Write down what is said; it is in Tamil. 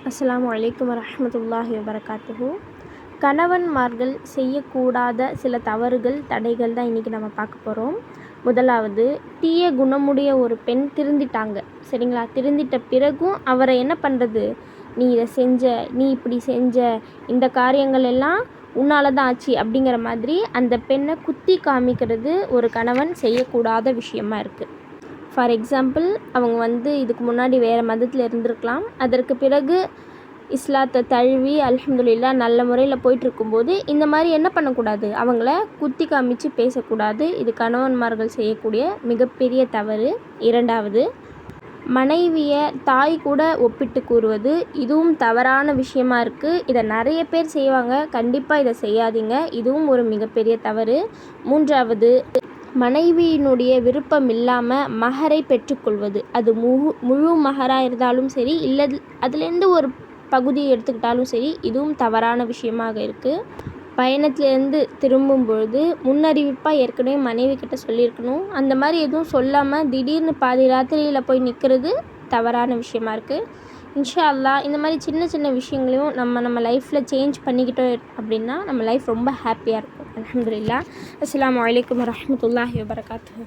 அஸ்ஸலாமு அலைக்கும் வரஹ்மத்துல்லாஹி வபரகாத்துஹு. கணவன்மார்கள் செய்யக்கூடாத சில தவறுகள், தடைகள் தான் இன்றைக்கி நம்ம பார்க்க போகிறோம். முதலாவது, தீய குணமுடைய ஒரு பெண் திருந்திட்டாங்க, சரிங்களா? திருந்திட்ட பிறகும் அவரை என்ன பண்ணுறது, நீ இதை செஞ்ச, நீ இப்படி செஞ்ச, இந்த காரியங்கள் எல்லாம் உன்னால தான் ஆச்சு அப்படிங்கிற மாதிரி அந்த பெண்ணை குத்தி காமிக்கிறது ஒரு கணவன் செய்யக்கூடாத விஷயமா இருக்குது. ஃபார் எக்ஸாம்பிள், அவங்க இதுக்கு முன்னாடி வேறு மதத்தில் இருந்திருக்கலாம். அதற்கு பிறகு இஸ்லாத்தை தழுவி அல்ஹம்துலில்லாஹ் நல்ல முறையில் போயிட்டுருக்கும்போது இந்த மாதிரி என்ன பண்ணக்கூடாது, அவங்கள குத்தி காமிச்சு பேசக்கூடாது. இது கணவன்மார்கள் செய்யக்கூடிய மிகப்பெரிய தவறு. இரண்டாவது, மனைவியை தாய் கூட ஒப்பிட்டு கூறுவது, இதுவும் தவறான விஷயமா இருக்குது. இதை நிறைய பேர் செய்வாங்க. கண்டிப்பாக இதை செய்யாதீங்க. இதுவும் ஒரு மிகப்பெரிய தவறு. மூன்றாவது, மனைவியினுடைய விருப்பம் இல்லாமல் மஹரை பெற்றுக்கொள்வது, அது முழு மஹராக இருந்தாலும் சரி, இல்லை அதுலேருந்து ஒரு பகுதியை எடுத்துக்கிட்டாலும் சரி, இதுவும் தவறான விஷயமாக இருக்குது. பயணத்துலேருந்து திரும்பும் பொழுது முன்னறிவிப்பாக ஏற்கனவே மனைவி கிட்ட சொல்லியிருக்கணும். அந்த மாதிரி எதுவும் சொல்லாமல் திடீர்னு பாதி ராத்திரியில் போய் நிற்கிறது தவறான விஷயமா இருக்குது. இன்ஷா அல்லாஹ் இந்த மாதிரி சின்ன சின்ன விஷயங்களையும் நம்ம லைஃப்பில் சேஞ்ச் பண்ணிக்கிட்டோம் அப்படின்னா நம்ம லைஃப் ரொம்ப ஹாப்பியாக இருக்கும். அல்ஹம்துலில்லாஹ். அஸ்ஸலாமு அலைக்கும் வரஹ்மத்துல்லாஹி வபரகாத்துஹு.